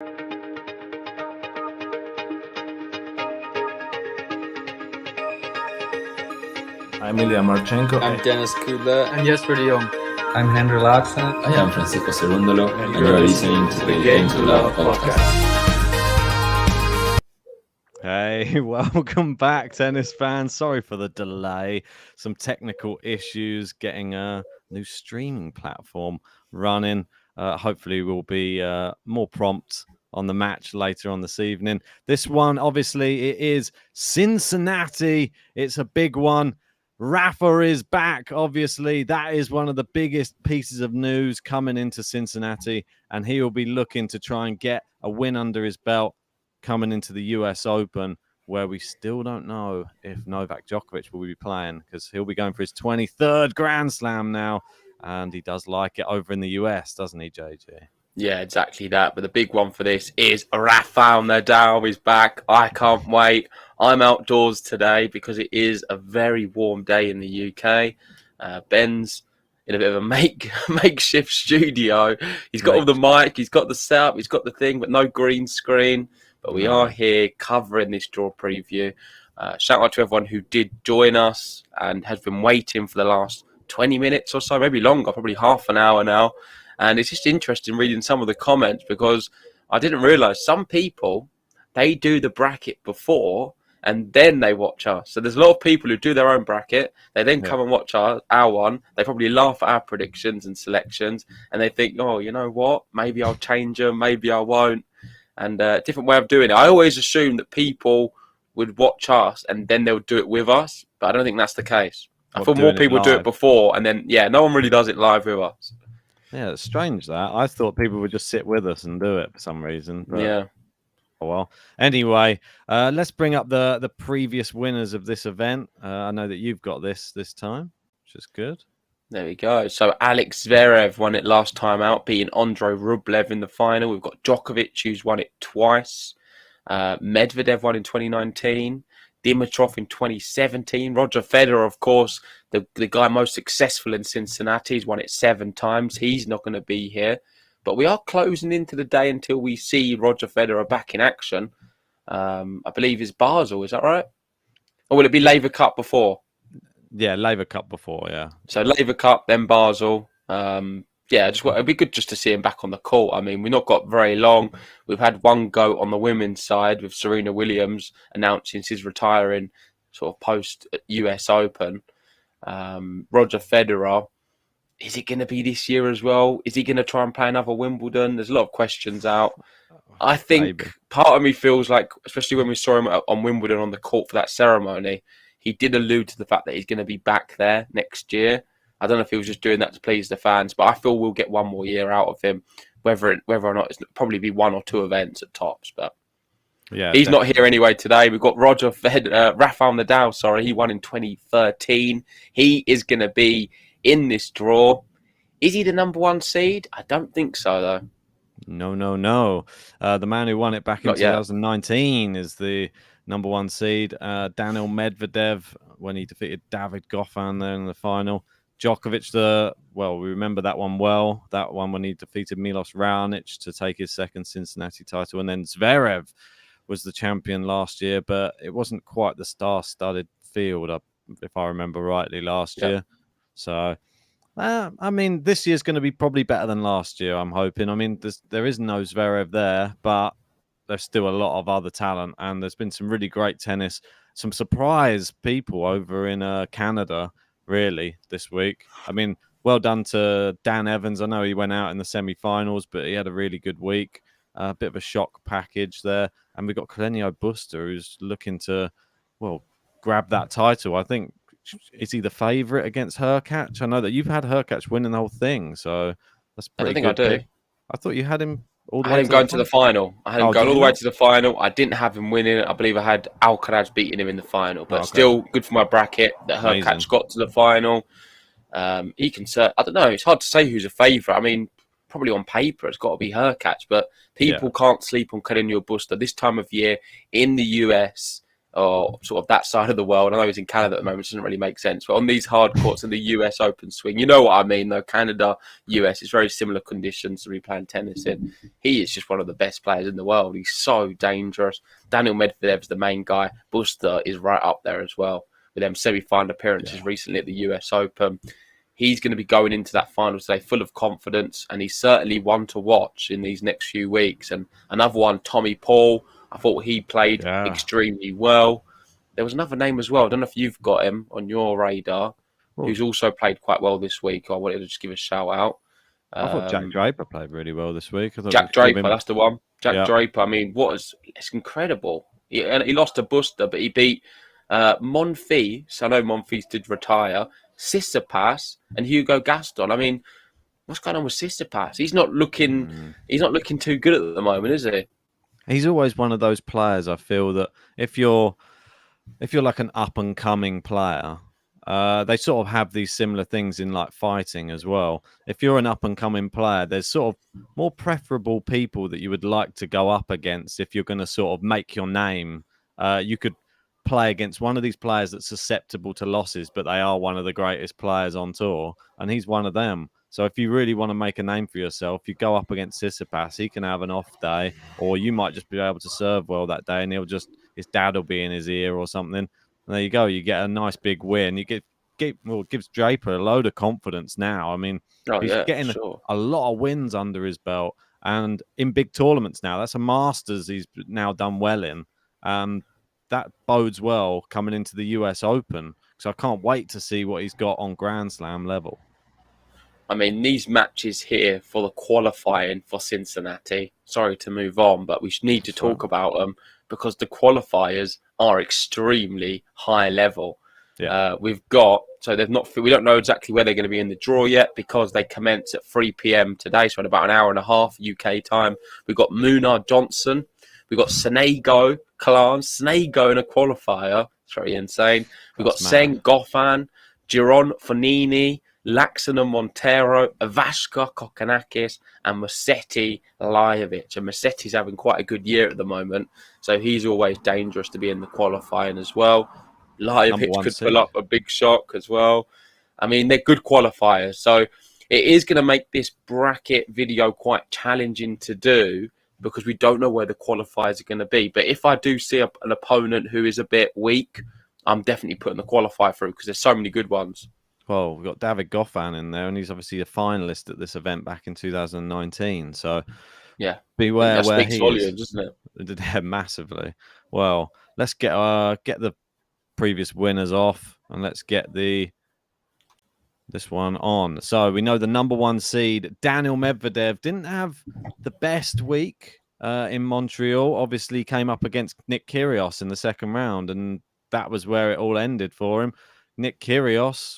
I'm Ilya Marchenko. I'm Dennis Kudla. I'm Jesper de Jong. I'm Henry Laakson. I am Francisco Cerundolo, and you are listening to the Game to Love podcast. Hey, welcome back, tennis fans. Sorry for the delay. Some technical issues getting a new streaming platform running. Hopefully, we'll be more prompt on the match later on this evening. This one, obviously, it is Cincinnati. It's a big one. Rafa is back, obviously. That is one of the biggest pieces of news coming into Cincinnati, and he will be looking to try and get a win under his belt coming into the US Open, where we still don't know if Novak Djokovic will be playing, because he'll be going for his 23rd Grand Slam now, and he does like it over in the US, doesn't he, JG? Yeah, exactly that. But the big one for this is Rafa Nadal. He's back. I can't wait. I'm outdoors today because it is a very warm day in the UK. Ben's in a bit of a makeshift studio. He's got all the mic, he's got the setup, he's got the thing, but no green screen. But we are here covering this draw preview. Shout out to everyone who did join us and has been waiting for the last 20 minutes or so, maybe longer, probably half an hour now. And it's just interesting reading some of the comments, because I didn't realise some people, they do the bracket before and then they watch us. So there's a lot of people who do their own bracket. They then come and watch our one. They probably laugh at our predictions and selections, and they think, oh, you know what? Maybe I'll change them. Maybe I won't. And different way of doing it. I always assume that people would watch us and then they'll do it with us, but I don't think that's the case. I feel more people do it before, and then, no one really does it live with us. Yeah, it's strange that. I thought people would just sit with us and do it for some reason. But, oh well. Anyway, let's bring up the previous winners of this event. I know that you've got this time, which is good. There we go. So Alex Zverev won it last time out, beating Andrei Rublev in the final. We've got Djokovic, who's won it twice. Medvedev won in 2019. Dimitrov in 2017. Roger Federer, of course, the guy most successful in Cincinnati. He's won it 7 times. He's not going to be here. But we are closing into the day until we see Roger Federer back in action. I believe it's Basel, is that right? Or will it be Laver Cup before? Yeah, Laver Cup before, yeah. So Laver Cup, then Basel. It'd be good just to see him back on the court. I mean, we've not got very long. We've had one go on the women's side with Serena Williams announcing she's retiring sort of post-US Open. Roger Federer, is it going to be this year as well? Is he going to try and play another Wimbledon? There's a lot of questions out. I think part of me feels like, especially when we saw him on Wimbledon on the court for that ceremony, he did allude to the fact that he's going to be back there next year. I don't know if he was just doing that to please the fans, but I feel we'll get one more year out of him, whether or not it's probably be 1 or 2 events at tops. But he's not here anyway today. We've got Rafa Nadal. He won in 2013. He is going to be in this draw. Is he the number 1 seed? I don't think so, though. No. The man who won it back in 2019 is the number 1 seed. Daniil Medvedev, when he defeated David Goffin there in the final. Djokovic, we remember that one well. That one when he defeated Milos Raonic to take his 2nd Cincinnati title. And then Zverev was the champion last year, but it wasn't quite the star-studded field, if I remember rightly, last year. So, this year's going to be probably better than last year, I'm hoping. I mean, there is no Zverev there, but there's still a lot of other talent, and there's been some really great tennis, some surprise people over in Canada, really, this week. I mean, well done to Dan Evans. I know he went out in the semi-finals, but he had a really good week. A bit of a shock package there. And we've got Carreño Busta, who's looking to, grab that title. I think, is he the favourite against Hurkacz? I know that you've had Hurkacz winning the whole thing, so that's pretty good. I think I do. Pick. I thought you had him all the way to the final. I had him going all the way to the final. I didn't have him winning. I believe I had Alcaraz beating him in the final, but still good for my bracket that Hurkacz got to the final. He can I don't know. It's hard to say who's a favourite. I mean, probably on paper it's got to be Hurkacz, but people can't sleep on Carreño Busta this time of year in the US. or sort of that side of the world. I know he's in Canada at the moment, which doesn't really make sense. But on these hard courts in the US Open swing, you know what I mean, though. Canada, US, it's very similar conditions to be playing tennis in. He is just one of the best players in the world. He's so dangerous. Daniel Medvedev's the main guy. Buster is right up there as well with them semi-final appearances recently at the US Open. He's going to be going into that final today full of confidence, and he's certainly one to watch in these next few weeks. And another one, Tommy Paul. I thought he played extremely well. There was another name as well. I don't know if you've got him on your radar, who's also played quite well this week. I wanted to just give a shout out. I thought Jack Draper played really well this week. Jack Draper, that's the one. Jack Draper. I mean, it's incredible. He lost to Buster, but he beat Monfils. I know Monfils did retire. Tsitsipas and Hugo Gaston. I mean, what's going on with Tsitsipas? He's not looking too good at the moment, is he? He's always one of those players. I feel that if you're like an up and coming player, they sort of have these similar things in like fighting as well. If you're an up and coming player, there's sort of more preferable people that you would like to go up against if you're going to sort of make your name. You could play against one of these players that's susceptible to losses, but they are one of the greatest players on tour, and he's one of them. So if you really want to make a name for yourself, you go up against Tsitsipas. He can have an off day, or you might just be able to serve well that day, and his dad will be in his ear or something. And there you go. You get a nice big win. You gives Draper a load of confidence now. I mean, he's getting a lot of wins under his belt, and in big tournaments now. That's a Masters he's now done well in. That bodes well coming into the US Open, because I can't wait to see what he's got on Grand Slam level. I mean, these matches here for the qualifying for Cincinnati, sorry to move on, but we need to talk about them because the qualifiers are extremely high level. Yeah. We don't know exactly where they're going to be in the draw yet because they commence at 3 p.m. today, so in about an hour and a half UK time. We've got Munar Johnson. We've got Sonego Clan, Sonego in a qualifier. It's very insane. We've got Seng Goffin, Giron Fonini, Laxana Montero, Ivashka Kokkinakis, and Musetti Lajovic. And Musetti's having quite a good year at the moment, so he's always dangerous to be in the qualifying as well. Lajovic could pull up a big shock as well. I mean, they're good qualifiers, so it is going to make this bracket video quite challenging to do because we don't know where the qualifiers are going to be. But if I do see an opponent who is a bit weak, I'm definitely putting the qualifier through because there's so many good ones. Well, we've got David Goffin in there, and he's obviously a finalist at this event back in 2019. So, beware where he volumes, is. Doesn't it? Yeah, massively. Well, let's get the previous winners off, and let's get this one on. So we know the number one seed, Daniel Medvedev, didn't have the best week in Montreal. Obviously, came up against Nick Kyrgios in the second round, and that was where it all ended for him. Nick Kyrgios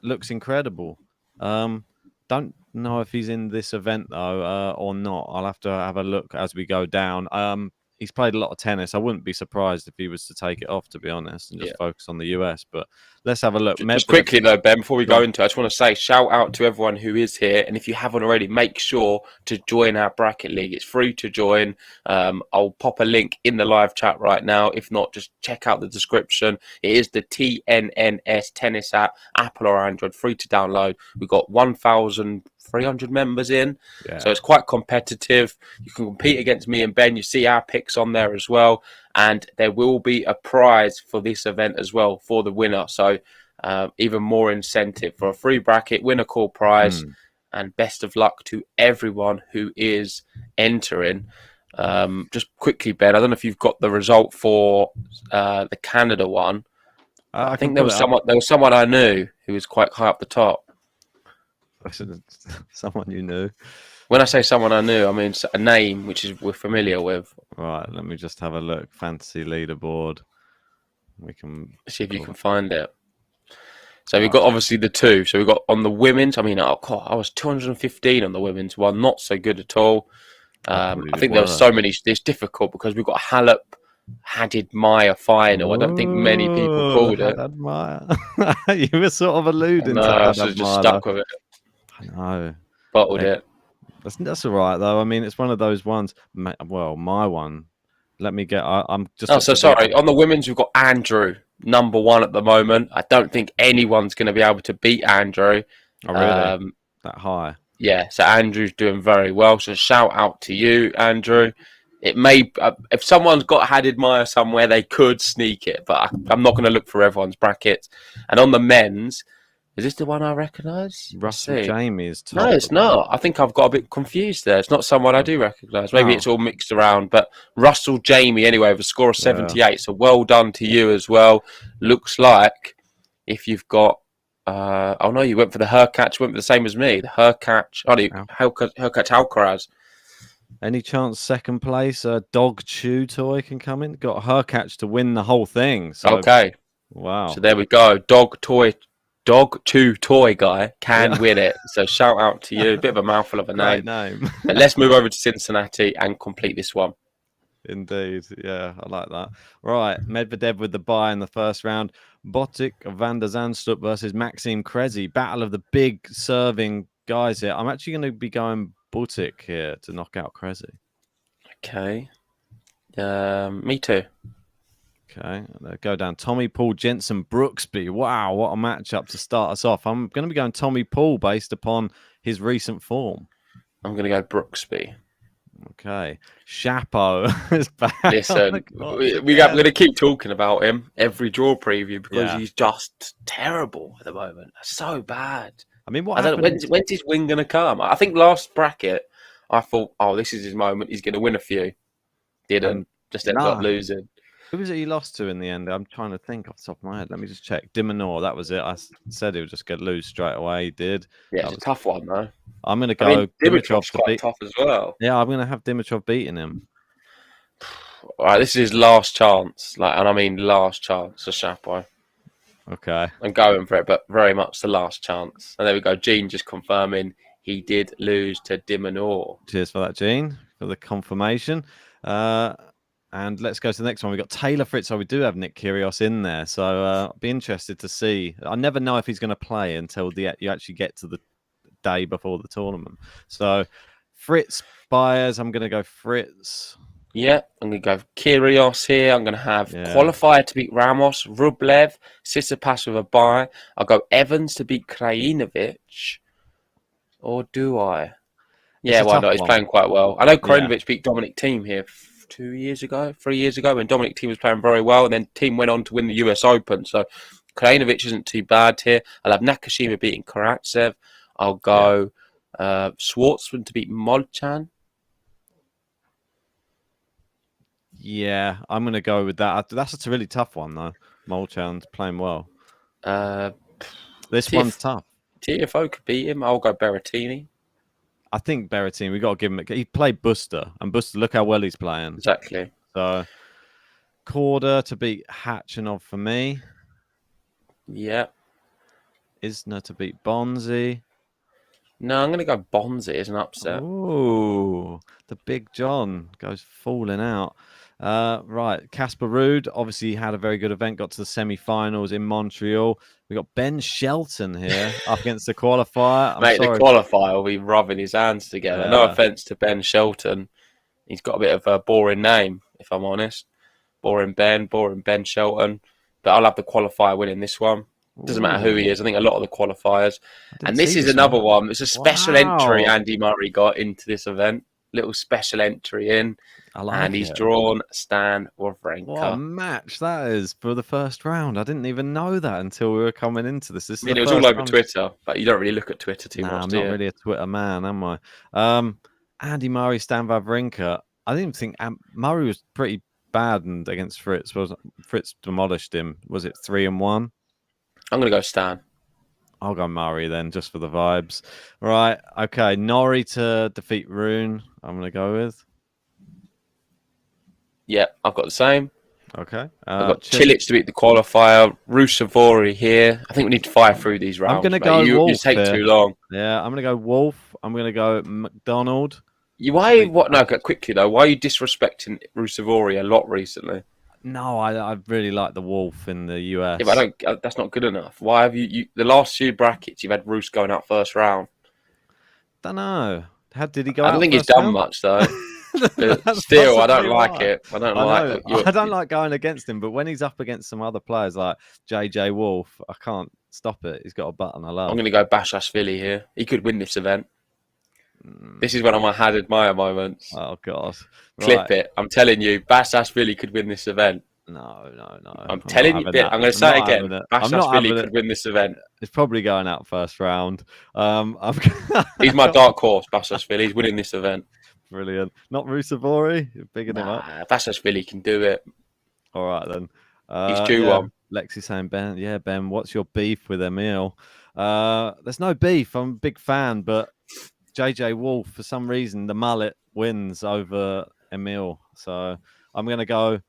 looks incredible. Don't know if he's in this event though or not. I'll have to have a look as we go down. He's played a lot of tennis. I wouldn't be surprised if he was to take it off, to be honest, and just focus on the US. But let's have a look. Just quickly though, Ben, before we go into it, I just want to say shout out to everyone who is here. And if you haven't already, make sure to join our bracket league. It's free to join. I'll pop a link in the live chat right now. If not, just check out the description. It is the TNNS tennis app, Apple or Android, free to download. We've got 1,300 members in, so it's quite competitive. You can compete against me and Ben. You see our picks on there as well, and there will be a prize for this event as well for the winner, so even more incentive for a free bracket, winner call prize. And best of luck to everyone who is entering. Just quickly, Ben, I don't know if you've got the result for the Canada one. I think there was someone I knew who was quite high up the top. Someone you knew. When I say someone I knew, I mean a name which we're familiar with. Right, let me just have a look. Fantasy leaderboard. We can see if you can find it. So we've got obviously the two. So we've got on the women's. I mean, I was 215 on the women's one. Not so good at all. I think there were so many. It's difficult because we've got Halep, Hadid, Maya final. I don't think many people called it. Maya. You were sort of alluding to I was just stuck with it. I know. Bottled it. That's all right, though. I mean, it's one of those ones. Well, my one let me get. I'm just. Oh, so sorry. On the women's, we've got Andrew, number 1 at the moment. I don't think anyone's going to be able to beat Andrew. Oh, really? That high? Yeah, so Andrew's doing very well. So shout out to you, Andrew. It may, if someone's got Hadid somewhere, they could sneak it, but I'm not going to look for everyone's brackets. And on the men's, is this the one I recognise? Russell Jamie is top. No, it's not. I think I've got a bit confused there. It's not someone I do recognise. Maybe it's all mixed around. But Russell Jamie, anyway, with a score of 78. So well done to you as well. Looks like if you've got... oh, no, you went for the Hurkacz. Went for the same as me. The Hurkacz. Hurkacz Alcaraz. Any chance second place? Dog Chew Toy can come in. Got Hurkacz to win the whole thing. So, okay. Wow. So there we go. Dog Chew Toy guy can win it. So shout out to you. A bit of a mouthful of a name. Great name. But let's move over to Cincinnati and complete this one. Indeed. Yeah, I like that. Right. Medvedev with the bye in the first round. Botic van der Zandstrup versus Maxime Cressy. Battle of the big serving guys here. I'm actually going to be going Botic here to knock out Cressy. Okay. Me too. Okay. Go down. Tommy Paul, Jensen Brooksby. Wow, what a matchup to start us off. I'm going to be going Tommy Paul based upon his recent form. I'm going to go Brooksby. Okay. Chapeau is back. Listen, we're going to keep talking about him every draw preview because he's just terrible at the moment. So bad. I mean, when's his win going to come? I think last bracket, I thought, this is his moment. He's going to win a few. Didn't. Just ended up losing. Who was it he lost to in the end? I'm trying to think off the top of my head. Let me just check. Dimonor, that was it. I said he was just going to lose straight away. He did. Yeah, it's a tough one, though. I'm going to go Dimitrov's quite tough as well. Yeah, I'm going to have Dimitrov beating him. All right, this is his last chance. And I mean last chance for Chapeau. Okay. I'm going for it, but very much the last chance. And there we go. Gene just confirming he did lose to Dimonor. Cheers for that, Gene, for the confirmation. And let's go to the next one. We've got Taylor Fritz. So we do have Nick Kyrgios in there. So I'll be interested to see. I never know if he's going to play until you actually get to the day before the tournament. So Fritz Byers. I'm going to go Fritz. Yeah, I'm going to go Kyrgios here. I'm going to have qualifier to beat Ramos, Rublev, Tsitsipas with a bye. I'll go Evans to beat Krajinovic. Or do I? Yeah, why not? He's playing quite well. I know Krajinovic beat Dominic Thiem here 3 years ago, when Dominic Thiem was playing very well, and then Thiem went on to win the US Open. So Krajinovic isn't too bad here. I'll have Nakashima beating Karatsev. I'll go Schwartzman to beat Molchan. Yeah, I'm going to go with that. That's a really tough one, though. Molchan's playing well. This one's tough. TFO could beat him. I'll go Berrettini. I think Berrettini, we got to give him. He played Buster, and Buster, look how well he's playing. Exactly. So, Korda to beat Khachanov for me. Yeah. Isner to beat Bonzi. No, I'm going to go Bonzi as an upset. Ooh, the Big John goes falling out. Right, Casper Ruud obviously had a very good event, got to the semi-finals in Montreal. We got Ben Shelton here up against the qualifier. The qualifier will be rubbing his hands together. Yeah. No offense to Ben Shelton. He's got a bit of a boring name, if I'm honest. Boring Ben Shelton. But I'll have the qualifier winning this one. Doesn't matter who he is. I think a lot of the qualifiers. And this is another one. It's a special entry Andy Murray got into this event. Little special entry in. And he's drawn Stan Wawrinka. What a match that is for the first round. I didn't even know that until we were coming into this. It was all over Twitter, but you don't really look at Twitter too much, I'm not really a Twitter man, am I? Andy Murray, Stan Wawrinka. I didn't think Murray was pretty bad against Fritz. Fritz demolished him. Was it 3-1? I'm going to go Stan. I'll go Murray then, just for the vibes. Right, okay. Norrie to defeat Rune. I'm going to go with. Yeah, I've got the same. Okay. I've got Cilic to beat the qualifier. Rusevori here. I think we need to fire through these rounds. I'm going to go Wolf. You take too long. Yeah, I'm going to go Wolf. I'm going to go McDonald. Quickly though, why are you disrespecting Rusevori a lot recently? No, I really like the Wolf in the US. Yeah, but that's not good enough. Why have you the last few brackets you've had Roos going out first round? Don't know. How did he go? I don't think he's done much though. Still, I don't like it. I don't like I don't like going against him, but when he's up against some other players like JJ Wolf, I can't stop it. He's got a button I love. I'm going to go Bashashvili here. He could win this event. This is one of my Had Admire moments. Oh, God. Clip it. I'm telling you, Bashashvili could win this event. No. I'm telling you, I'm going to say it again. Bashashvili could win this event. It's probably going out first round. He's my dark horse, Bashashvili. He's winning this event. Brilliant. Not Rusevori? Bigging him up? Bashashvili can do it. All right, then. He's due one. Lexi saying, Ben, what's your beef with Emil? There's no beef. I'm a big fan, but JJ Wolf, for some reason, the mullet wins over Emil. So I'm going to go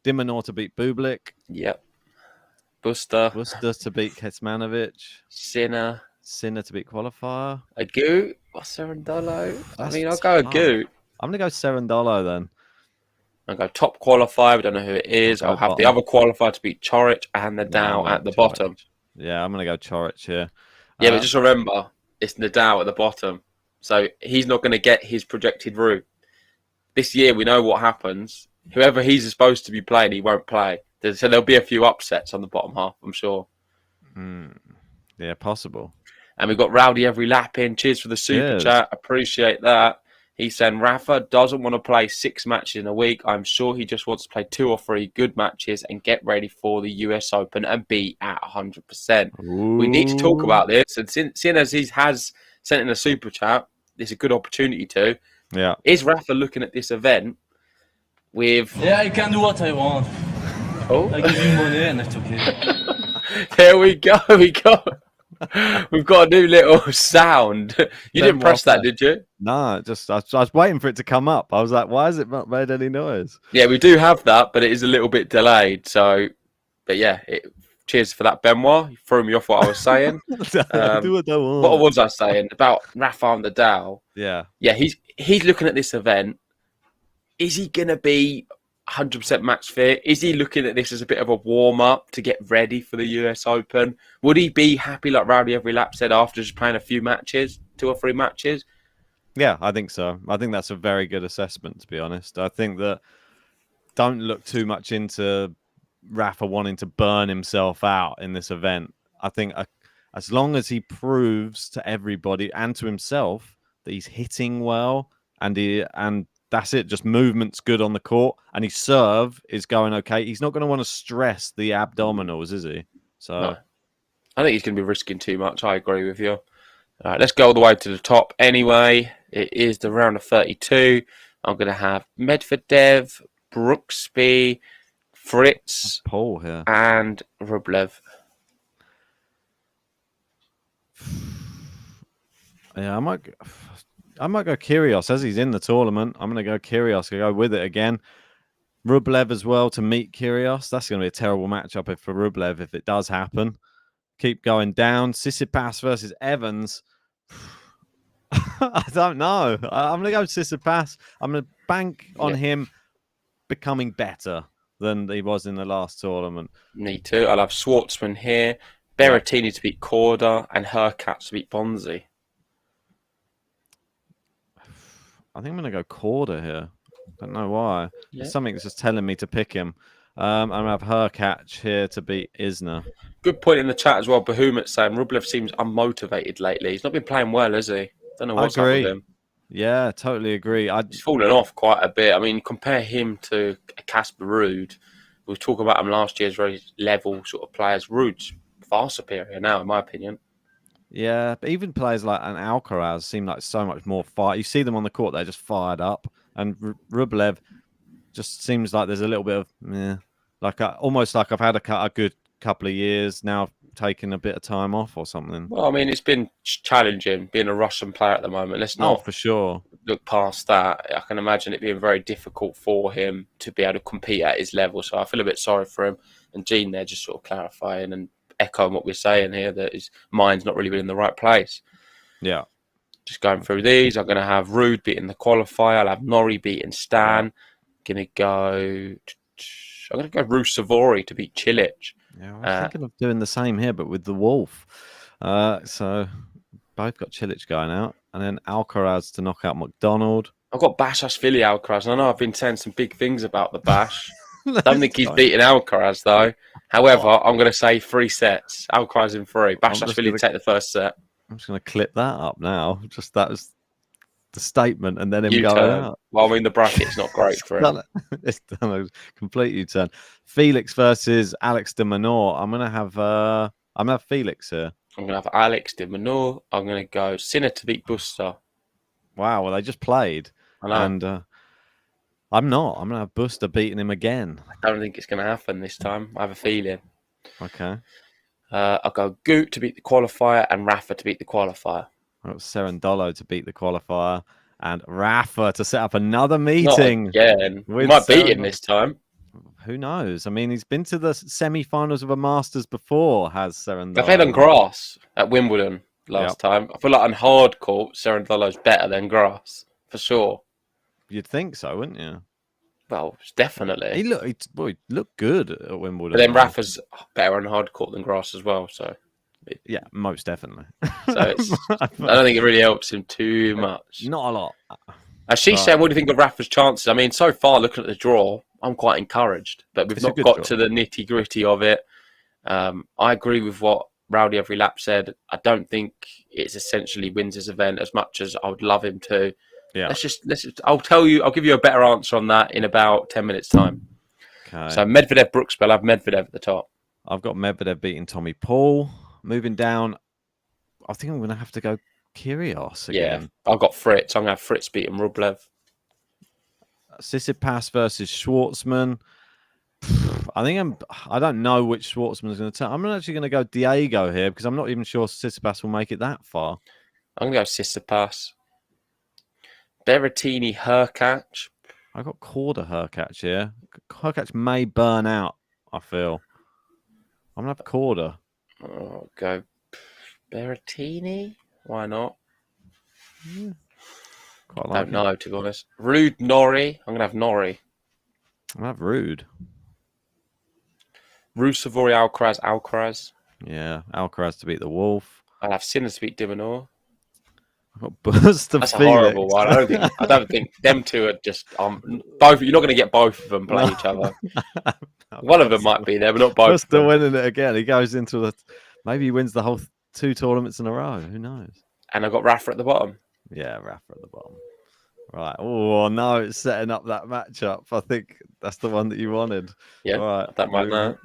Dimonor to beat Bublik. Yep. Buster to beat Kecmanovic. Sinner to beat Qualifier. Agut. Serendolo. I'll go Agut. I'm going to go Serendolo then. I'll go top qualifier. We don't know who it is. I'll have the other qualifier to beat Chorich and Nadal at the bottom. Yeah, I'm going to go Chorich here. Yeah, but just remember, it's Nadal at the bottom. So he's not going to get his projected route. This year, we know what happens. Whoever he's supposed to be playing, he won't play. So there'll be a few upsets on the bottom half, I'm sure. Yeah, possible. And we've got Rowdy every lap in. Cheers for the super chat. Appreciate that. He's saying Rafa doesn't want to play 6 matches in a week. I'm sure he just wants to play 2 or 3 good matches and get ready for the US Open and be at 100%. Ooh. We need to talk about this. And seeing as he has sent in a super chat, it's a good opportunity to. Yeah. Is Rafa looking at this event with... Yeah, I can do what I want. Oh. I give you money and it's okay. There we go. We've got a new little sound. You didn't press that, did you? No, just I was waiting for it to come up. I was like, why has it not made any noise? Yeah, we do have that, but it is a little bit delayed. So, but yeah, cheers for that, Benoit. You threw me off what I was saying. What was I saying about Rafa Nadal? Yeah, he's looking at this event. Is he going to be 100% match fit? Is he looking at this as a bit of a warm-up to get ready for the US Open? Would he be happy, like Rowdy every lap said, after just playing a few matches, 2 or 3 matches? Yeah, I think so. I think that's a very good assessment, to be honest. I think that don't look too much into Rafa wanting to burn himself out in this event. I think as long as he proves to everybody and to himself that he's hitting well and that's it, just movement's good on the court and his serve is going okay, he's not going to want to stress the abdominals, is he? So no. I think he's going to be risking too much. I agree with you. All right, let's go all the way to the top anyway. It is the round of 32. I'm going to have Medvedev, Brooksby, Fritz, Paul here, and Rublev. Yeah, I might go Kyrgios as he's in the tournament. I'm going to go Kyrgios. I go with it again. Rublev as well to meet Kyrgios. That's going to be a terrible matchup for Rublev if it does happen. Keep going down. Tsitsipas versus Evans. I don't know. I'm going to go Tsitsipas. I'm going to bank on him becoming better than he was in the last tournament. Me too. I'll have Schwartzman here. Berrettini to beat Korda and Hurkacz to beat Bonzi. I think I'm going to go Korda here. Don't know why. Yeah. Something that's just telling me to pick him. I'm going to have Hurkacz here to beat Isner. Good point in the chat as well. Bahumet saying Rublev seems unmotivated lately. He's not been playing well, has he? Don't know what's happened with him. Yeah, totally agree. He's fallen off quite a bit. I mean, compare him to Casper Ruud. We were talking about him last year as very level sort of players. Ruud's far superior now, in my opinion. Yeah, but even players like an Alcaraz seem like so much more fire. You see them on the court, they're just fired up. And Rublev just seems like there's a little bit of, almost like I've had a good couple of years now, taking a bit of time off or something. Well, I mean, it's been challenging being a Russian player at the moment. Let's not for sure look past that. I can imagine it being very difficult for him to be able to compete at his level. So I feel a bit sorry for him. And Gene there just sort of clarifying and echoing what we're saying here, that his mind's not really been in the right place. Yeah. Just going through these, I'm going to have Ruud beating the qualifier. I'll have Norrie beating Stan. I'm going to go Rusevori to beat Cilic. Yeah, I was thinking of doing the same here, but with the Wolf. So both got Cilic going out. And then Alcaraz to knock out McDonald. I've got Bashashvili Alcaraz, and I know I've been saying some big things about the Bash. Let's Don't think he's go. beaten Alcaraz, though. However, I'm going to say 3 sets. Alcaraz in 3. Bashashvili take the first set. I'm just going to clip that up now. Just that was the statement, and then him going U-turn. out. Well, I mean, the bracket's not great for him. It's done a complete U-turn. Felix versus Alex de Minaur. I'm going to have Felix here. I'm going to have Alex de Minaur. I'm going to go Sinner to beat Buster. Wow, well, they just played. I know. And I'm not. I'm going to have Buster beating him again. I don't think it's going to happen this time. I have a feeling. Okay. I'll go Goot to beat the qualifier and Rafa to beat the qualifier. I've got Cerundolo to beat the qualifier and Rafa to set up another meeting. Not again. We might beat him this time. Who knows? I mean, he's been to the semi-finals of a Masters before, has Cerundolo. They played on grass at Wimbledon last time. I feel like on hard court, Cerundolo's better than grass, for sure. You'd think so, wouldn't you? Well, definitely. He looked good at Wimbledon. But then Rafa's better on hard court than grass as well, so... Yeah, most definitely. So I don't think it really helps him too much. Not a lot. As she's saying, what do you think of Rafa's chances? I mean, so far, looking at the draw, I'm quite encouraged, but we've not got to the nitty-gritty of it. I agree with what Rowdy Every Lap said. I don't think it's essentially wins this event as much as I would love him to. Yeah. I'll give you a better answer on that in about 10 minutes' time. Okay. So Medvedev, Brookspell, I have Medvedev at the top. I've got Medvedev beating Tommy Paul. Moving down, I think I'm going to have to go Kyrgios again. Yeah, I've got Fritz. I'm going to have Fritz beating Rublev. Tsitsipas versus Schwartzman. I don't know which Schwartzman is going to turn. I'm actually going to go Diego here because I'm not even sure Tsitsipas will make it that far. I'm going to go Tsitsipas. Berrettini, Hurkacz. I got Korda Hurkacz here. Hurkacz may burn out, I feel. I'm going to have Korda. I'll go Berrettini. Why not? Yeah. I don't know, to be honest. Rude, Norrie. I'm going to have Norrie. I'm going to have Rude. Rusevori, Alcaraz. Yeah, Alcaraz to beat the Wolf. I'll have Sinner to beat de Minaur. I've got Burst of That's Felix. a horrible one. I don't think them two are just both. You're not going to get both of them playing each other. One of them might be there, but not both. Buster winning it again. He goes into maybe he wins the whole 2 tournaments in a row. Who knows? And I've got Rafa at the bottom. Yeah, Rafa at the bottom. Right. Oh no, it's setting up that matchup. I think that's the one that you wanted. Yeah, right. That might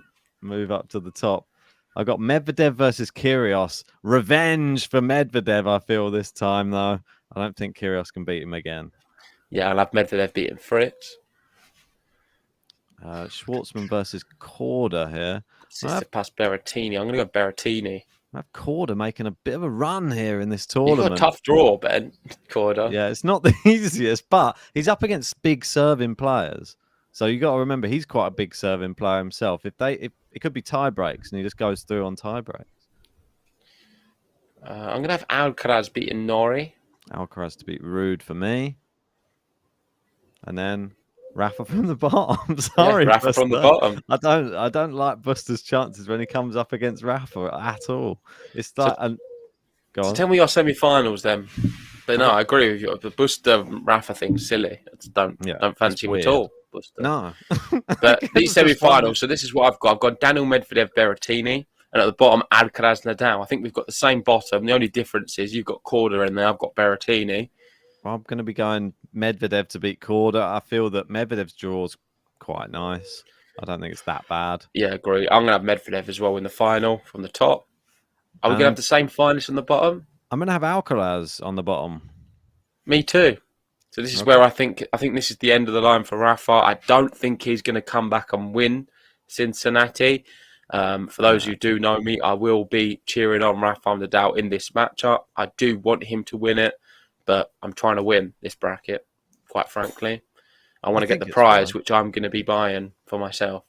move up to the top. I got Medvedev versus Kyrgios. Revenge for Medvedev, I feel, this time, though. I don't think Kyrgios can beat him again. Yeah, I'll have Medvedev beating Fritz. Schwartzman versus Korda here. Tsitsipas, Berrettini. I'm going to go Berrettini. I have Korda making a bit of a run here in this You've tournament. got a tough draw, Ben, Korda. Yeah, it's not the easiest, but he's up against big serving players. So you got to remember he's quite a big serving player himself. If it could be tie breaks and he just goes through on tie breaks. I'm going to have Alcaraz beating Norrie. Alcaraz to beat Rude for me. And then Rafa from the bottom. Sorry, Rafa Buster. from the bottom. I don't like Buster's chances when he comes up against Rafa at all. It's like go on. So tell me your semi-finals then. But no, I agree with you. The Buster Rafa thing's silly. Don't fancy him at all. Buster. No. But these semi-finals, so this is what I've got. I've got Daniel Medvedev, Berrettini, and at the bottom, Alcaraz, Nadal. I think we've got the same bottom. The only difference is you've got Korda in there. I've got Berrettini. Well, I'm going to be going Medvedev to beat Korda. I feel that Medvedev's draw is quite nice. I don't think it's that bad. Yeah, agree. I'm going to have Medvedev as well in the final from the top. Are we going to have the same finalists on the bottom? I'm going to have Alcaraz on the bottom. Me too. So this is where I think this is the end of the line for Rafa. I don't think he's going to come back and win Cincinnati. For those who do know me, I will be cheering on Rafa Nadal in this matchup. I do want him to win it, but I'm trying to win this bracket, quite frankly. I want to get the prize, which I'm going to be buying for myself.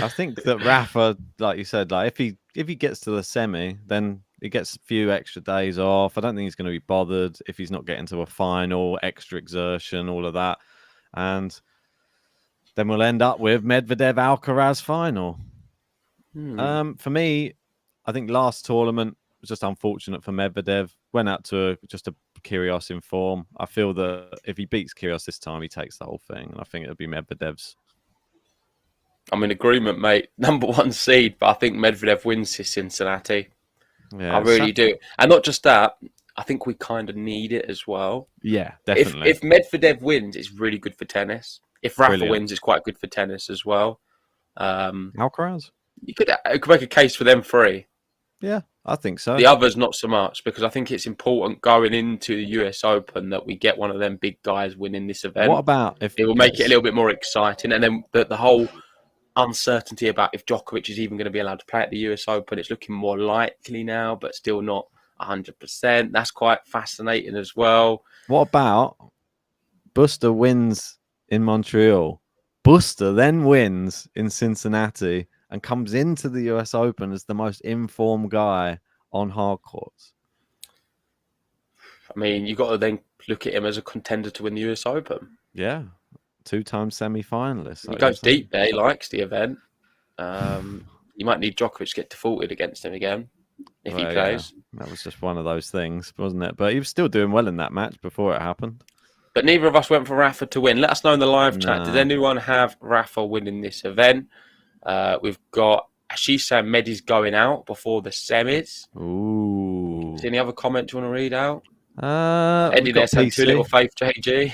I think that Rafa, like you said, like if he gets to the semi, then he gets a few extra days off. I don't think he's going to be bothered if he's not getting to a final, extra exertion, all of that. And then we'll end up with Medvedev-Alcaraz final. For me, I think last tournament was just unfortunate for Medvedev. Went out to just a Kyrgios in form. I feel that if he beats Kyrgios this time, he takes the whole thing, and I think it'll be Medvedev's. I'm in agreement, mate. Number 1 seed, but I think Medvedev wins this Cincinnati. Yeah, I really do. And not just that, I think we kind of need it as well. Yeah, definitely. If Medvedev wins, it's really good for tennis. If Rafa Brilliant. wins, it's quite good for tennis as well. Alcaraz? You could make a case for them 3. Yeah, I think so. The others, not so much, because I think it's important going into the US Open that we get one of them big guys winning this event. What about if it will make it a little bit more exciting? And then the whole uncertainty about if Djokovic is even going to be allowed to play at the US Open, it's looking more likely now, but still not 100%. That's quite fascinating as well. What about Buster wins in Montreal? Buster then wins in Cincinnati and comes into the US Open as the most informed guy on hard courts. I mean, you've got to then look at him as a contender to win the US Open. Yeah, 2-time semi-finalist. He goes deep there. He likes the event. You might need Djokovic to get defaulted against him again if he plays. Yeah. That was just one of those things, wasn't it? But he was still doing well in that match before it happened. But neither of us went for Rafa to win. Let us know in the live chat. Did anyone have Rafa winning this event? We've got Ashish saying Medi's going out before the semis. Ooh. Is there any other comment you want to read out? Eddie there saying too little faith, JG.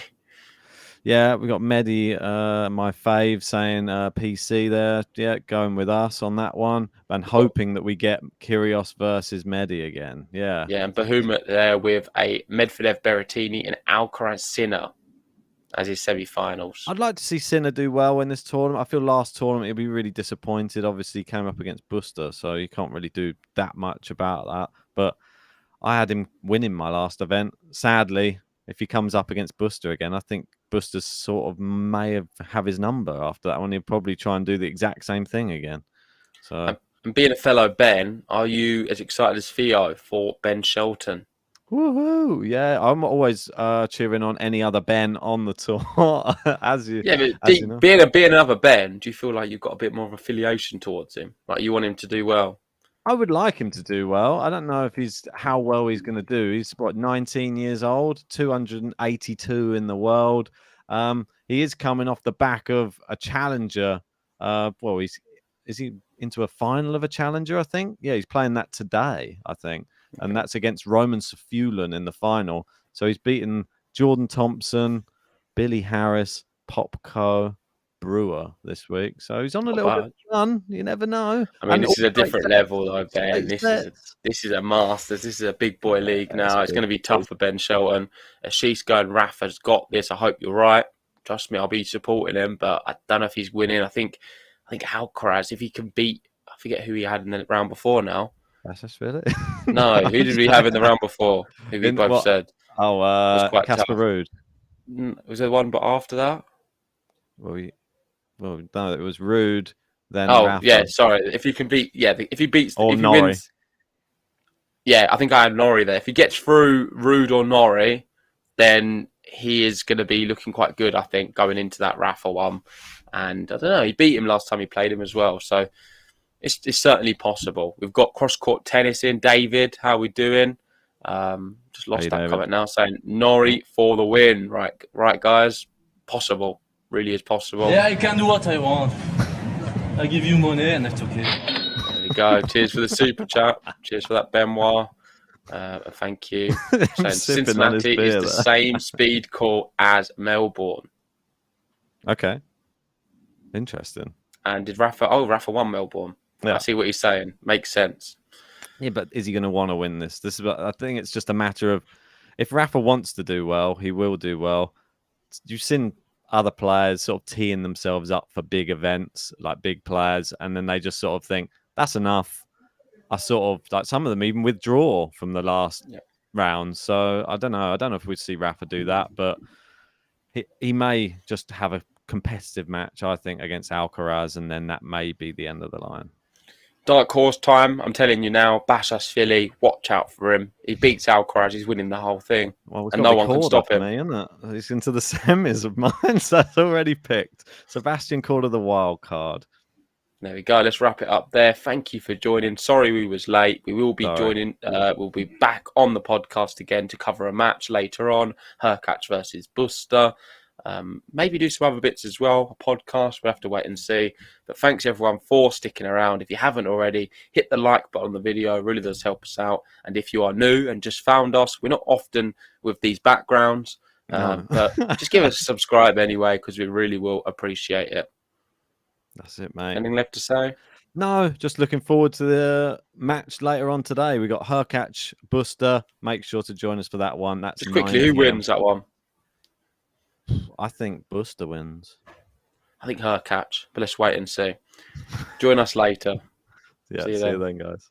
Yeah, we got Medi, my fave, saying PC there. Yeah, going with us on that one. And hoping that we get Kyrgios versus Medi again. Yeah. Yeah, and Behemoth there with a Medvedev Berrettini and Alcaraz Sinner as his semi-finals. I'd like to see Sinner do well in this tournament. I feel last tournament he'll be really disappointed. Obviously, he came up against Buster, so you can't really do that much about that. But I had him winning my last event. Sadly, if he comes up against Buster again, I think Buster sort of may have his number after that one. He'll probably try and do the exact same thing again. So, and being a fellow Ben, are you as excited as Theo for Ben Shelton? Woohoo! Yeah, I'm always cheering on any other Ben on the tour. Being another Ben, do you feel like you've got a bit more of affiliation towards him? Like you want him to do well? I would like him to do well. I don't know if how well he's going to do. He's 19 years old, 282 in the world. He is coming off the back of a challenger. Is he into a final of a challenger? I think. Yeah, he's playing that today. I think, and that's against Roman Safulan in the final. So he's beaten Jordan Thompson, Billy Harris, Popko, Brewer this week, so he's on a little bit of fun. You never know. I mean, this is a different level, though, Ben. This is a Masters. This is a big boy league now. It's going to be tough for Ben Shelton. Ashish going, Rafa's got this. I hope you're right. Trust me, I'll be supporting him, but I don't know if he's winning. I think Alcaraz, if he can beat, I forget who he had in the round before now. That's just really. No, who did we have in the round before? Who we both said? Oh, Casper Ruud. Was there one but after that? Well, no, it was Ruud. Then Rafa. Yeah, sorry. If he can beat, if he beats, or if he Norrie. Wins, yeah, I think I had Norrie there. If he gets through Ruud or Norrie, then he is going to be looking quite good, I think, going into that Rafa one. And I don't know, he beat him last time he played him as well, so it's certainly possible. We've got cross-court tennis in. David, how are we doing? Just lost that comment now, saying Norrie for the win. Right, guys, possible. Really is possible. Yeah, I can do what I want. I give you money and it's okay. There we go. Cheers for the super chat. Cheers for that, Benoit. Thank you. Saying Cincinnati is the same speed court as Melbourne. Okay. Interesting. And did Rafa won Melbourne. Yeah. I see what he's saying. Makes sense. Yeah, but is he going to want to win this? I think it's just a matter of if Rafa wants to do well, he will do well. You've seen other players sort of teeing themselves up for big events, like big players, and then they just sort of think, that's enough. I sort of, like some of them even withdraw from the last round. So I don't know. I don't know if we'd see Rafa do that, but he may just have a competitive match, I think, against Alcaraz, and then that may be the end of the line. Dark horse time. I'm telling you now, Bashashvili, watch out for him. He beats Alcaraz. He's winning the whole thing. Well, and no one can stop him. Isn't it? He's into the semis of mine, so that's already picked. Sebastian Korda, the wild card. There we go. Let's wrap it up there. Thank you for joining. Sorry we was late. We will be Sorry. joining. We'll be back on the podcast again to cover a match later on. Hurkacz versus Buster. Maybe do some other bits as well. A podcast. We'll have to wait and see. But thanks everyone for sticking around. If you haven't already, hit the like button on the video. It really does help us out. And if you are new and just found us, we're not often with these backgrounds. No. But just give us a subscribe anyway, because we really will appreciate it. That's it, mate. Anything left to say? No, just looking forward to the match later on today. We got Hurkacz, Buster. Make sure to join us for that one. That's Just quickly, 9 who PM. wins that one? I think Buster wins. I think Hurkacz, but let's wait and see. Join us later. Yeah, See you see you then. then, guys.